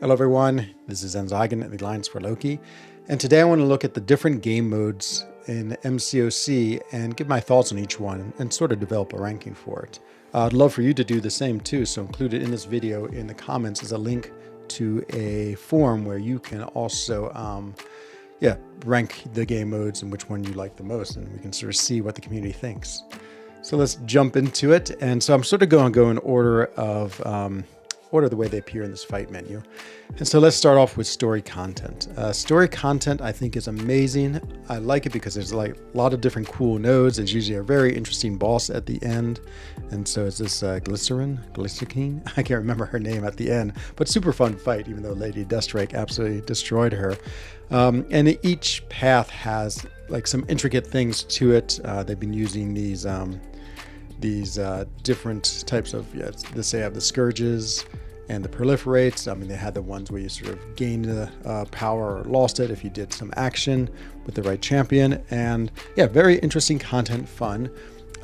Hello everyone, this is Enzo Eigen at the Alliance for Loki, and today I want to look at the different game modes in MCOC and give my thoughts on each one and sort of develop a ranking for it. I'd love for you to do the same too, so included in this video in the comments is a link to a forum where you can also rank the game modes and which one you like the most, and we can sort of see what the community thinks. So let's jump into it. And so I'm sort of going to go in order of the way they appear in this fight menu. And so let's start off with story content. Story content I think is amazing. I like it because there's like a lot of different cool nodes. There's usually a very interesting boss at the end. And so it's this Glycerine? I can't remember her name at the end, but super fun fight, even though Lady Deathstrike absolutely destroyed her. And each path has like some intricate things to it. They've been using these different types of, let's say I have the Scourges and the Proliferates. I mean, they had the ones where you sort of gained the power or lost it if you did some action with the right champion. And yeah, very interesting content, fun.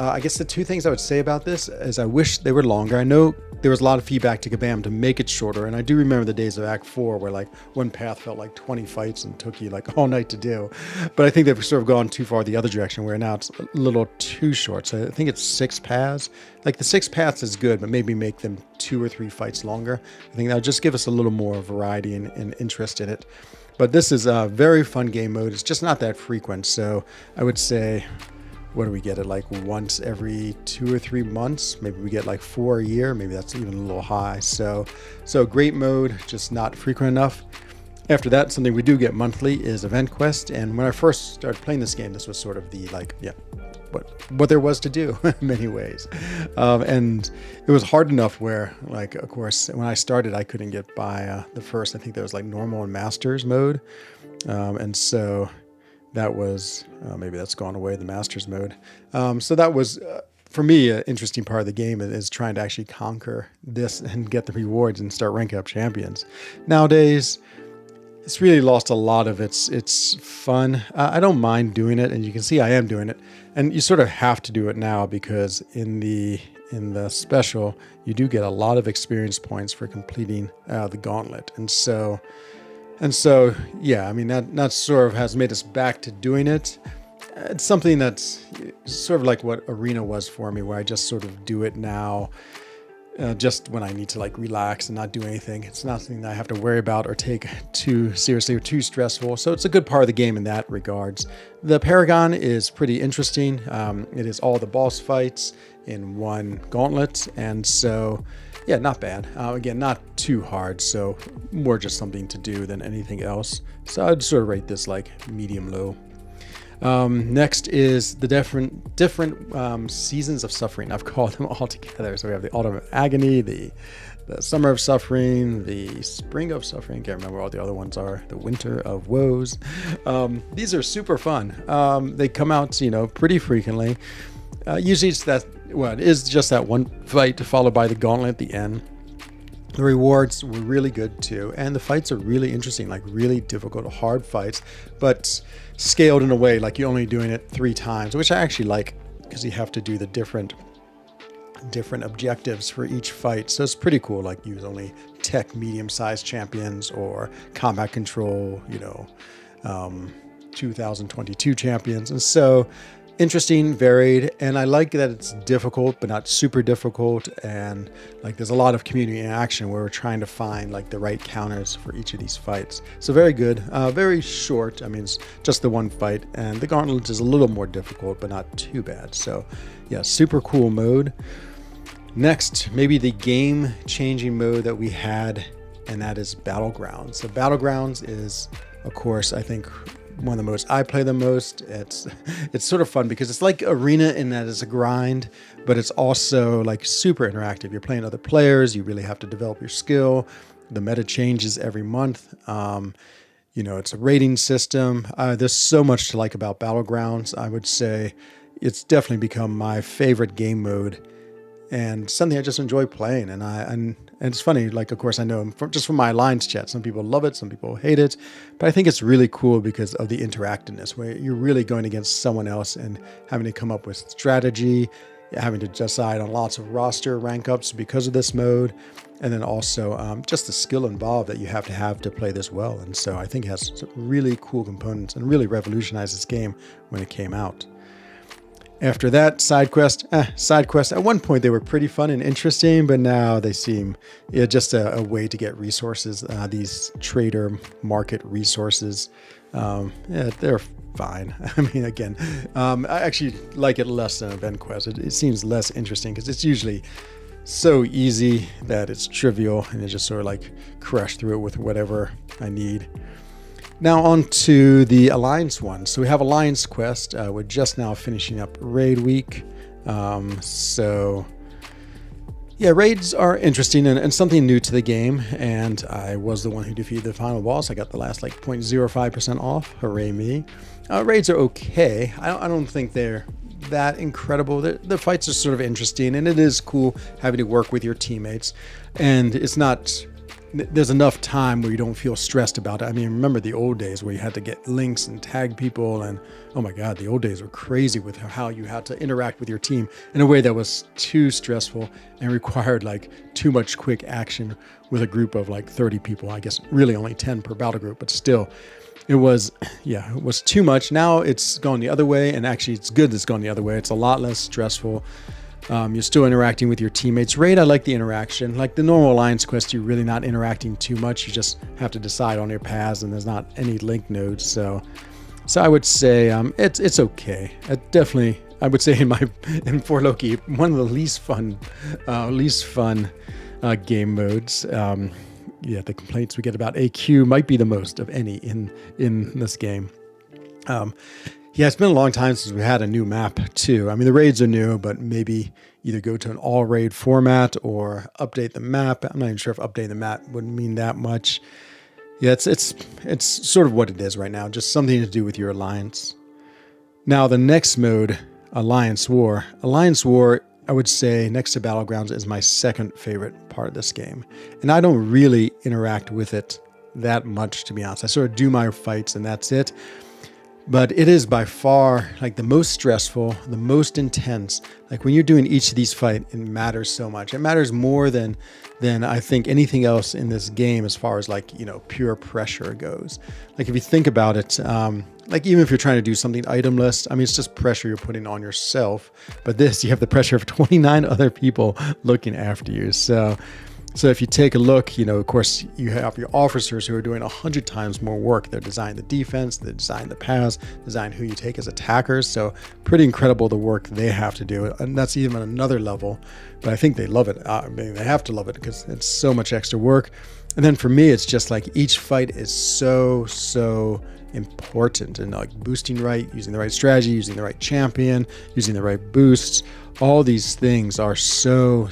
I guess the two things I would say about this is I wish they were longer. I know there was a lot of feedback to Kabam to make it shorter, and I do remember the days of Act 4 where like one path felt like 20 fights and took you like all night to do. But I think they've sort of gone too far the other direction where now it's a little too short. So I think it's 6 paths. Like the 6 paths is good, but maybe make them 2 or 3 fights longer. I think that'll just give us a little more variety and interest in it. But this is a very fun game mode. It's just not that frequent. So I would say, what do we get it like once every 2 or 3 months? Maybe we get like 4 a year. Maybe that's even a little high. So great mode, just not frequent enough. After that, something we do get monthly is Event Quest. And when I first started playing this game, this was sort of the what there was to do in many ways. And it was hard enough where, like, of course, when I started, I couldn't get by the first, I think there was like normal and masters mode. And so that was, maybe that's gone away, the Masters mode. So that was, for me, an interesting part of the game is trying to actually conquer this and get the rewards and start ranking up champions. Nowadays, it's really lost a lot of its fun. I don't mind doing it, and you can see I am doing it. And you sort of have to do it now because in the special, you do get a lot of experience points for completing the gauntlet. And so, yeah, I mean, that sort of has made us back to doing it. It's something that's sort of like what Arena was for me, where I just sort of do it now, just when I need to like relax and not do anything. It's not something that I have to worry about or take too seriously or too stressful. So it's a good part of the game in that regards. The Paragon is pretty interesting. It is all the boss fights in one gauntlet. And so, yeah, not bad. Again, not too hard, so more just something to do than anything else. So I'd sort of rate this like medium-low. Next is the different seasons of suffering. I've called them all together. So we have the Autumn of Agony, the Summer of Suffering, the Spring of Suffering. Can't remember what all the other ones are. The Winter of Woes. These are super fun. They come out, pretty frequently. Usually it's it is just that one fight followed by the gauntlet at the end. The rewards were really good too, and the fights are really interesting, like really difficult, hard fights, but scaled in a way like you're only doing it 3 times, which I actually like because you have to do the different objectives for each fight. So it's pretty cool, like use only tech medium-sized champions or combat control, 2022 champions. And so interesting, varied, and I like that it's difficult but not super difficult, and like there's a lot of community interaction where we're trying to find like the right counters for each of these fights. So very good, very short. I mean, it's just the one fight, and the gauntlet is a little more difficult but not too bad. So yeah, super cool mode. Next, maybe the game changing mode that we had, and that is Battlegrounds. So Battlegrounds is, of course, I think one of the most, I play the most. It's sort of fun because it's like Arena in that it's a grind, but it's also like super interactive. You're playing other players. You really have to develop your skill. The meta changes every month. It's a rating system. There's so much to like about Battlegrounds. I would say it's definitely become my favorite game mode and something I just enjoy playing. And it's funny, like, of course, I know just from my Alliance chat, some people love it, some people hate it, but I think it's really cool because of the interactiveness, where you're really going against someone else and having to come up with strategy, having to decide on lots of roster rank ups because of this mode. and then also just the skill involved that you have to play this well. And so I think it has some really cool components and really revolutionized this game when it came out. After that, side quests. At one point, they were pretty fun and interesting, but now they seem just a way to get resources. These trader market resources, they're fine. I mean, again, I actually like it less than event quest. It seems less interesting because it's usually so easy that it's trivial, and it just sort of like crush through it with whatever I need. Now on to the Alliance one. So we have Alliance Quest. We're just now finishing up Raid Week. So yeah, raids are interesting and something new to the game. And I was the one who defeated the final boss. I got the last like 0.05% off. Hooray me. Raids are okay. I don't think they're that incredible. The fights are sort of interesting, and it is cool having to work with your teammates. And it's not... There's enough time where you don't feel stressed about it. I mean, remember the old days where you had to get links and tag people, and oh my God, the old days were crazy with how you had to interact with your team in a way that was too stressful and required like too much quick action with a group of like 30 people. I guess really only 10 per battle group, but still it was too much. Now it's gone the other way, and actually it's good that it's gone the other way. It's a lot less stressful. You're still interacting with your teammates. Raid, I like the interaction. Like the normal Alliance quest, you're really not interacting too much. You just have to decide on your paths, and there's not any link nodes. So I would say it's okay. I would say in For Loki, one of the least fun game modes. The complaints we get about AQ might be the most of any in this game. Yeah, it's been a long time since we had a new map too. I mean, the raids are new, but maybe either go to an all raid format or update the map. I'm not even sure if updating the map would mean that much. Yeah, it's sort of what it is right now, just something to do with your alliance. Now, the next mode, Alliance War. Alliance War, I would say, next to Battlegrounds, is my second favorite part of this game. And I don't really interact with it that much, to be honest. I sort of do my fights and that's it. But it is by far like the most stressful, the most intense. Like when you're doing each of these fights, it matters so much. It matters more than I think anything else in this game as far as like, pure pressure goes. Like if you think about it, like even if you're trying to do something itemless, I mean, it's just pressure you're putting on yourself. But this, you have the pressure of 29 other people looking after you. So if you take a look, of course, you have your officers who are doing 100 times more work. They're designing the defense, they design the paths, design who you take as attackers. So pretty incredible the work they have to do. And that's even another level. But I think they love it. I mean, they have to love it because it's so much extra work. And then for me, it's just like each fight is so important. And like boosting right, using the right strategy, using the right champion, using the right boosts. All these things are so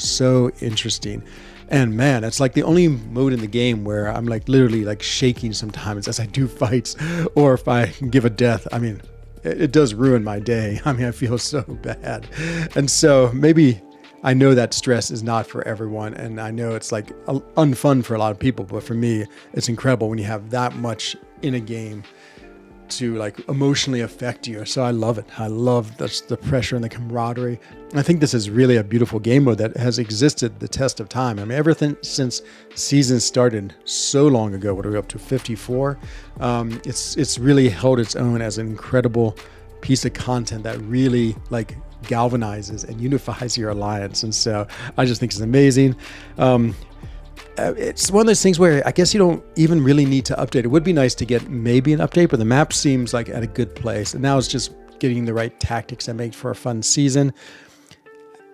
interesting. And man, it's like the only mode in the game where I'm like literally like shaking sometimes as I do fights, or if I give a death. I mean, it does ruin my day. I mean, I feel so bad. And so maybe I know that stress is not for everyone. And I know it's like unfun for a lot of people, but for me, it's incredible when you have that much in a game to like emotionally affect you. So I love it. I love the pressure and the camaraderie. I think this is really a beautiful game mode that has existed the test of time. I mean, everything since season started so long ago, what are we up to, 54? It's really held its own as an incredible piece of content that really like galvanizes and unifies your alliance. And so I just think it's amazing. It's one of those things where I guess you don't even really need to update. It would be nice to get maybe an update, but the map seems like at a good place. And now it's just getting the right tactics that make for a fun season.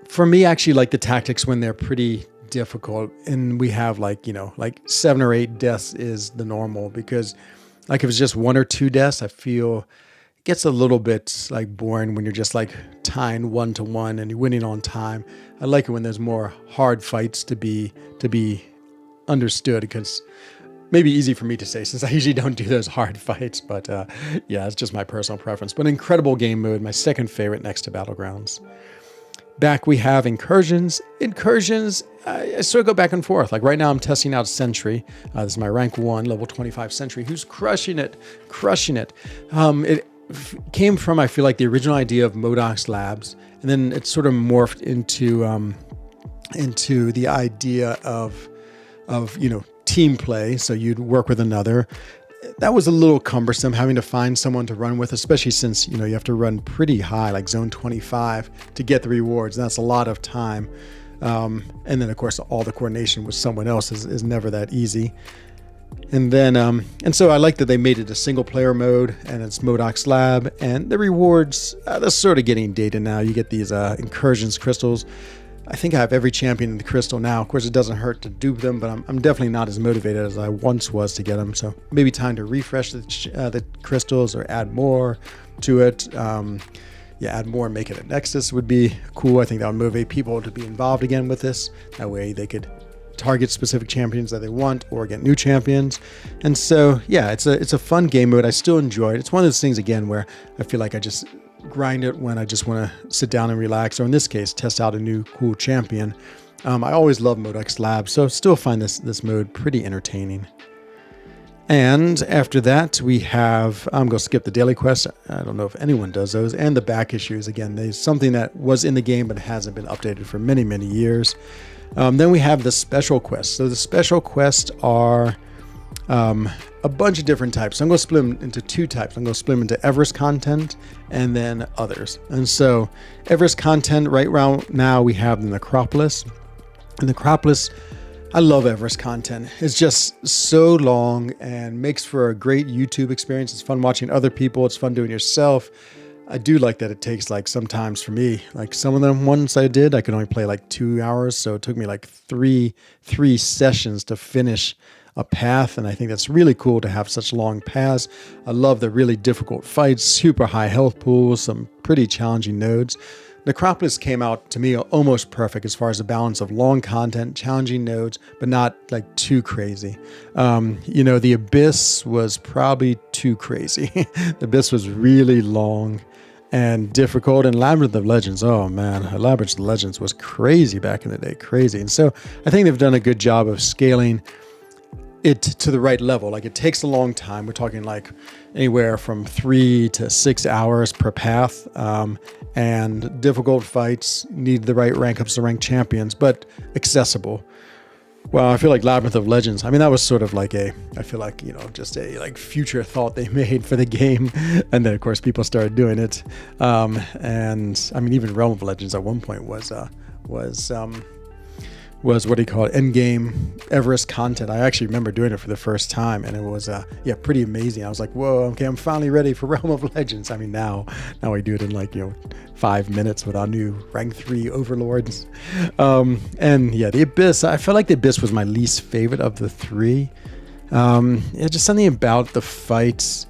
For me, I actually like the tactics when they're pretty difficult and we have like 7 or 8 deaths is the normal, because like if it's just 1 or 2 deaths, I feel it gets a little bit like boring when you're just like tying 1-1 and you're winning on time. I like it when there's more hard fights to be understood, because maybe easy for me to say since I usually don't do those hard fights, but yeah, it's just my personal preference. But incredible game mode, my second favorite next to Battlegrounds. Back we have Incursions. I sort of go back and forth. Like right now I'm testing out Sentry. This is my rank 1, level 25 Sentry, who's crushing it. It came from, I feel like, the original idea of Modoc's Labs, and then it sort of morphed into the idea of of, team play. So you'd work with another. That was a little cumbersome, having to find someone to run with, especially since, you have to run pretty high, like zone 25 to get the rewards. And that's a lot of time. And then of course, all the coordination with someone else is never that easy. And then, and so I like that they made it a single player mode, and it's Modoc's Lab, and the rewards, they're sort of getting dated now. You get these incursions crystals. I think I have every champion in the crystal now. Of course, it doesn't hurt to dupe them, but I'm definitely not as motivated as I once was to get them. So maybe time to refresh the crystals or add more to it. Add more and make it a Nexus would be cool. I think that would motivate people to be involved again with this. That way they could target specific champions that they want or get new champions. And so, yeah, it's a fun game mode. I still enjoy it. It's one of those things, again, where I feel like I just grind it when I just want to sit down and relax, or in this case, test out a new cool champion. I always love Modoc's Lab, so still find this mode pretty entertaining. And after that, we have, I'm going to skip the daily quest. I don't know if anyone does those. And the back issues. Again, there's something that was in the game but hasn't been updated for many, many years. Then we have the special quests. So the special quests are a bunch of different types. I'm going to split them into two types. I'm going to split them into Everest content and then others. And so Everest content, right around now, we have the Necropolis. And Necropolis, I love Everest content. It's just so long and makes for a great YouTube experience. It's fun watching other people. It's fun doing it yourself. I do like that it takes, like, sometimes for me, like some of them ones I did, I could only play like 2 hours. So it took me like three sessions to finish a path. And I think that's really cool to have such long paths. I love the really difficult fights, super high health pools, some pretty challenging nodes. Necropolis came out to me almost perfect as far as the balance of long content, challenging nodes, but not like too crazy. The Abyss was probably too crazy. The Abyss was really long and difficult. And Labyrinth of Legends, oh man, Labyrinth of Legends was crazy back in the day, crazy. And so I think they've done a good job of scaling it to the right level. Like, it takes a long time. We're talking like anywhere from 3 to 6 hours per path, and difficult fights, need the right rank ups to rank champions, but accessible. Well, I feel like Labyrinth of Legends, I mean, that was sort of like just a like future thought they made for the game. And then of course people started doing it. And I mean, even Realm of Legends at one point was what do you call it, endgame Everest content. I actually remember doing it for the first time, and it was pretty amazing. I was like, whoa, okay, I'm finally ready for Realm of Legends. I mean, now I do it in like 5 minutes with our new rank 3 overlords. The Abyss, I felt like the Abyss was my least favorite of the 3. Just something about the fights,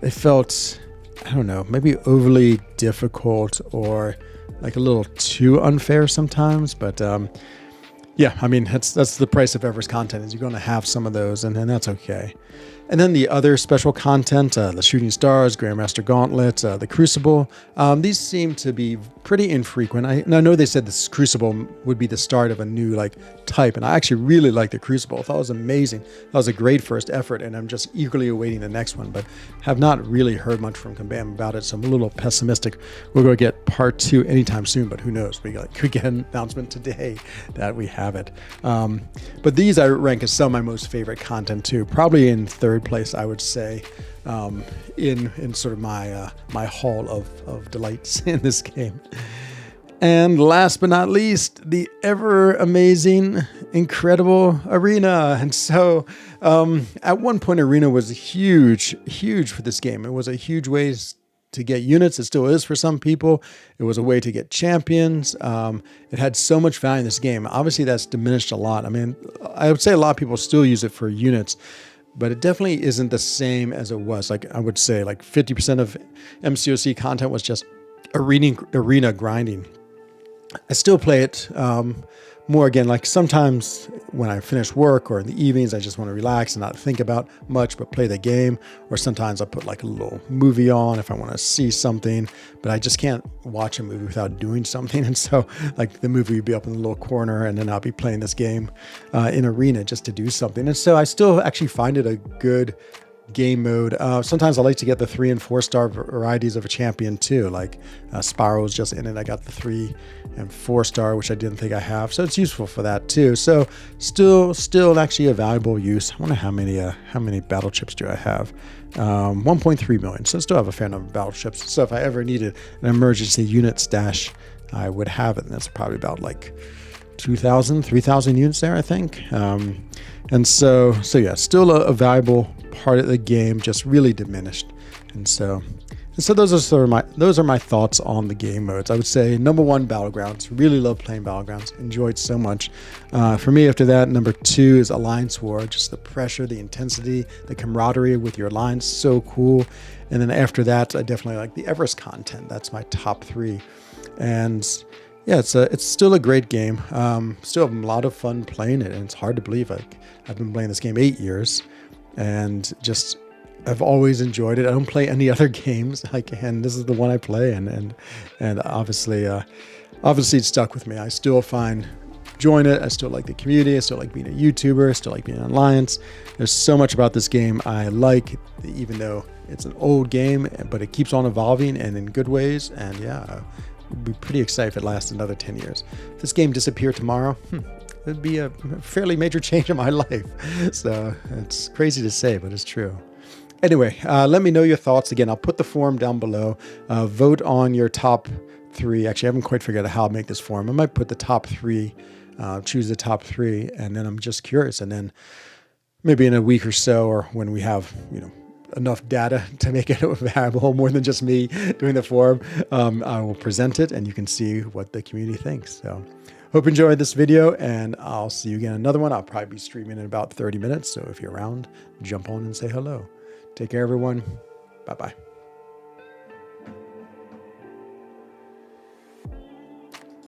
it felt, I don't know, maybe overly difficult or like a little too unfair sometimes, but I mean, that's the price of Everest content, is you're going to have some of those, and that's okay. And then the other special content, the Shooting Stars, Grandmaster Gauntlet, the Crucible, these seem to be pretty infrequent. I know they said this Crucible would be the start of a new type, and I actually really like the Crucible. I thought it was amazing. That was a great first effort, and I'm just eagerly awaiting the next one, but have not really heard much from Kabam about it, so I'm a little pessimistic. We're going to get part 2 anytime soon, but who knows? We could get an announcement today that we have it. But these I rank as some of my most favorite content too, probably in third place, I would say, in sort of my hall of delights in this game. And last but not least, the ever amazing, incredible Arena. And so at one point, Arena was huge for this game. It was a huge way to get units. It still is for some people. It was a way to get champions. It had so much value in this game. Obviously, that's diminished a lot. I mean, I would say a lot of people still use it for units, but it definitely isn't the same as it was. Like, I would say like 50% of MCOC content was just arena grinding. I still play it more again, like sometimes when I finish work or in the evenings, I just want to relax and not think about much, but play the game. Or sometimes I put like a little movie on if I want to see something, but I just can't watch a movie without doing something. And so like the movie would be up in the little corner, and then I'll be playing this game in Arena just to do something. And so I still actually find it a good game mode. Sometimes I like to get the 3 and 4 star varieties of a champion too. Like Spyro's just in it. I got the 3 and 4 star, which I didn't think I have. So it's useful for that too. So still actually a valuable use. I wonder how many battle chips do I have? 1.3 million. So I still have a fair number of battle chips. So if I ever needed an emergency unit stash, I would have it. And that's probably about like 2,000, 3,000 units there, I think. And so yeah, still a valuable part of the game, just really diminished. And so those are sort of my thoughts on the game modes. I would say number 1, Battlegrounds. Really love playing Battlegrounds. Enjoyed so much. For me, after that, number 2 is Alliance War. Just the pressure, the intensity, the camaraderie with your alliance, so cool. And then after that, I definitely like the Everest content. That's my top 3. And yeah, it's still a great game. Still have a lot of fun playing it, and it's hard to believe I've been playing this game 8 years, and just I've always enjoyed it. I don't play any other games, and this is the one I play, and obviously it stuck with me. I still find joy in it. I still like the community. I still like being a YouTuber. I still like being an Alliance. There's so much about this game I like, even though it's an old game, but it keeps on evolving and in good ways. And yeah, I'd be pretty excited if it lasts another 10 years. If this game disappeared tomorrow, it'd be a fairly major change in my life. So it's crazy to say, but it's true. Anyway, let me know your thoughts. Again, I'll put the forum down below. Vote on your top 3. Actually, I haven't quite figured out how I'll make this forum. I might put the top 3, choose the top 3, and then I'm just curious. And then maybe in a week or so, or when we have, enough data to make it available, more than just me doing the forum, I will present it and you can see what the community thinks. So hope you enjoyed this video, and I'll see you again in another one. I'll probably be streaming in about 30 minutes. So if you're around, jump on and say hello. Take care, everyone. Bye-bye.